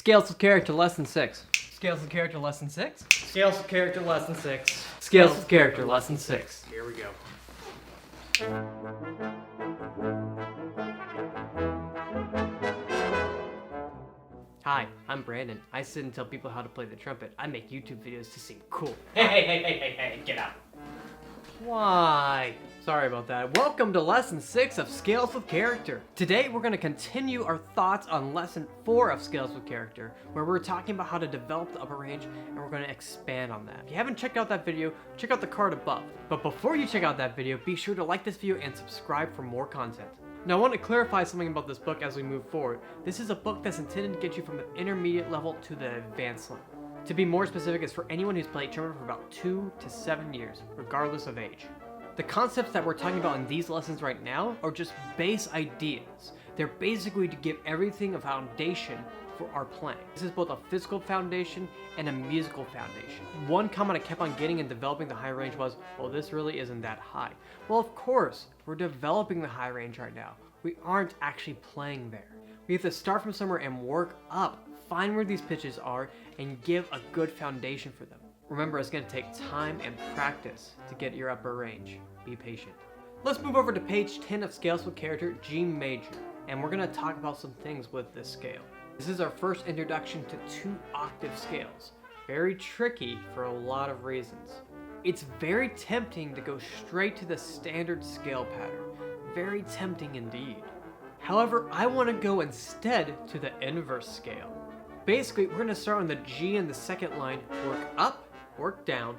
Scales of Character Lesson 6. Scales of Character Lesson 6. Scales of Character Lesson 6. Scales of Character Lesson 6. Here we go. Hi, I'm Brandon. I sit and tell people how to play the trumpet. I make YouTube videos to seem cool. Hey, get out. Why? Sorry about that. Welcome to Lesson 6 of Scales of Character. Today we're going to continue our thoughts on Lesson 4 of Scales of Character, where we're talking about how to develop the upper range, and we're going to expand on that. If you haven't checked out that video, check out the card above. But before you check out that video, be sure to like this video and subscribe for more content. Now I want to clarify something about this book as we move forward. This is a book that's intended to get you from the intermediate level to the advanced level. To be more specific, it's for anyone who's played trumpet for about 2 to 7 years, regardless of age. The concepts that we're talking about in these lessons right now are just base ideas. They're basically to give everything a foundation for our playing. This is both a physical foundation and a musical foundation. One comment I kept on getting in developing the high range was, well, this really isn't that high. Well, of course, we're developing the high range right now. We aren't actually playing there. We have to start from somewhere and work up, find where these pitches are, and give a good foundation for them. Remember, it's going to take time and practice to get your upper range. Be patient. Let's move over to page 10 of Scales with Character, G major, and we're going to talk about some things with this scale. This is our first introduction to 2-octave scales. Very tricky for a lot of reasons. It's very tempting to go straight to the standard scale pattern. Very tempting indeed. However, I want to go instead to the inverse scale. Basically, we're going to start on the G in the second line, work up, work down,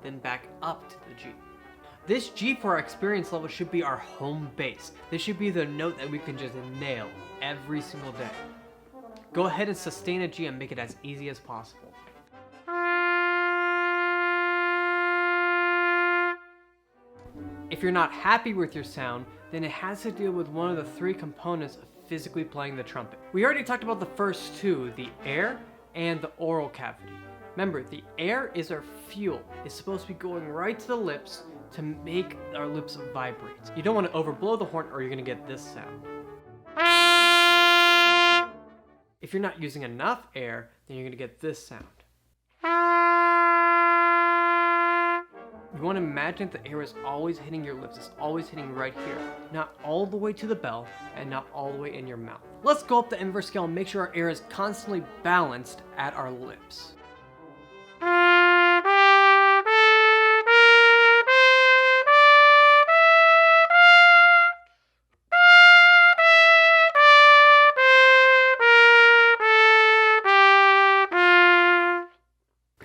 then back up to the G. This G for our experience level should be our home base. This should be the note that we can just nail every single day. Go ahead and sustain a G and make it as easy as possible. If you're not happy with your sound, then it has to deal with one of the 3 components of physically playing the trumpet. We already talked about the first 2, the air and the oral cavity. Remember, the air is our fuel. It's supposed to be going right to the lips to make our lips vibrate. You don't want to overblow the horn or you're going to get this sound. If you're not using enough air, then you're going to get this sound. You want to imagine that the air is always hitting your lips. It's always hitting right here. Not all the way to the bell and not all the way in your mouth. Let's go up the inverse scale and make sure our air is constantly balanced at our lips.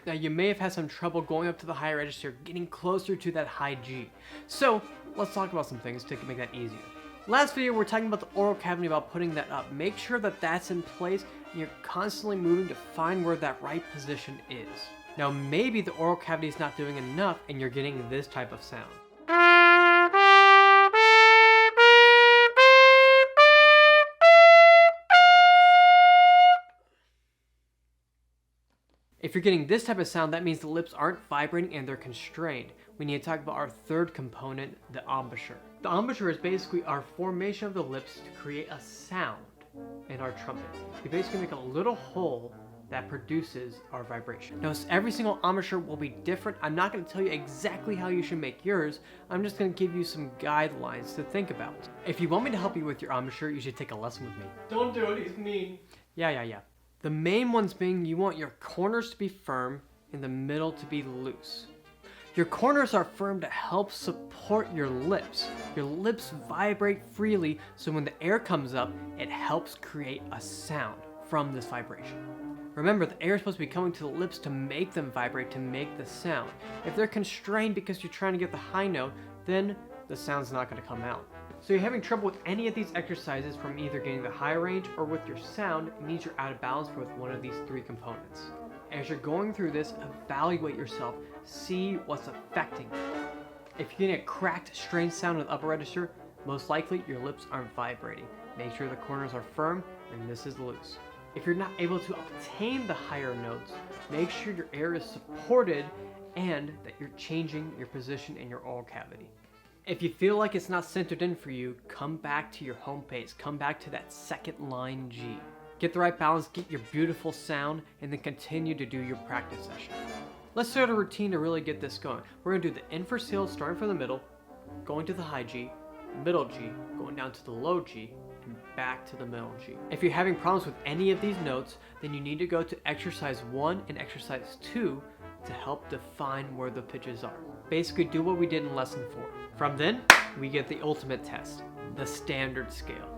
Now you may have had some trouble going up to the high register, getting closer to that high G. So let's talk about some things to make that easier. Last video we're talking about the oral cavity, about putting that up. Make sure that that's in place and you're constantly moving to find where that right position is. Now maybe the oral cavity is not doing enough and you're getting this type of sound. If you're getting this type of sound, that means the lips aren't vibrating and they're constrained. We need to talk about our third component, the embouchure. The embouchure is basically our formation of the lips to create a sound in our trumpet. We basically make a little hole that produces our vibration. Now, every single embouchure will be different. I'm not going to tell you exactly how you should make yours. I'm just going to give you some guidelines to think about. If you want me to help you with your embouchure, you should take a lesson with me. Don't do it, he's mean. Yeah. The main ones being, you want your corners to be firm and the middle to be loose. Your corners are firm to help support your lips. Your lips vibrate freely, so when the air comes up, it helps create a sound from this vibration. Remember, the air is supposed to be coming to the lips to make them vibrate, to make the sound. If they're constrained because you're trying to get the high note, then the sound's not going to come out. So you're having trouble with any of these exercises from either getting the high range or with your sound, it means you're out of balance with one of these 3 components. As you're going through this, evaluate yourself, see what's affecting you. If you're getting a cracked, strange sound in the upper register, most likely your lips aren't vibrating. Make sure the corners are firm and this is loose. If you're not able to obtain the higher notes, make sure your air is supported and that you're changing your position in your oral cavity. If you feel like it's not centered in for you, come back to your home pace. Come back to that second line G. Get the right balance, get your beautiful sound, and then continue to do your practice session. Let's start a routine to really get this going. We're going to do the in for seal starting from the middle, going to the high G, middle G, going down to the low G, and back to the middle G. If you're having problems with any of these notes, then you need to go to exercise 1 and exercise 2 to help define where the pitches are. Basically do what we did in lesson 4. From then, we get the ultimate test, the standard scale.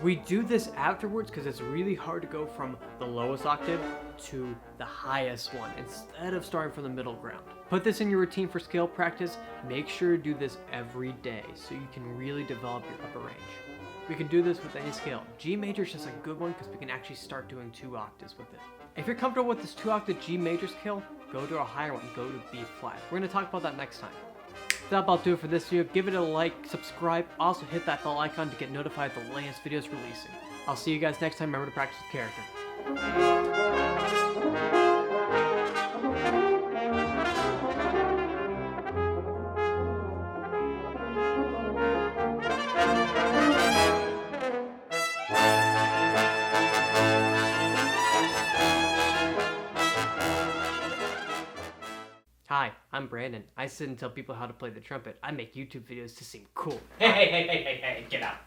We do this afterwards because it's really hard to go from the lowest octave to the highest one instead of starting from the middle ground. Put this in your routine for scale practice. Make sure to do this every day so you can really develop your upper range. We can do this with any scale. G major is just a good one because we can actually start doing 2 octaves with it. If you're comfortable with this 2 octave G major scale, go to a higher one, go to B flat. We're going to talk about that next time. That'll about do it for this video. Give it a like, subscribe, also hit that bell icon to get notified of the latest videos releasing. I'll see you guys next time. Remember to practice with character. Hi, I'm Brandon. I sit and tell people how to play the trumpet. I make YouTube videos to seem cool. Hey, get out.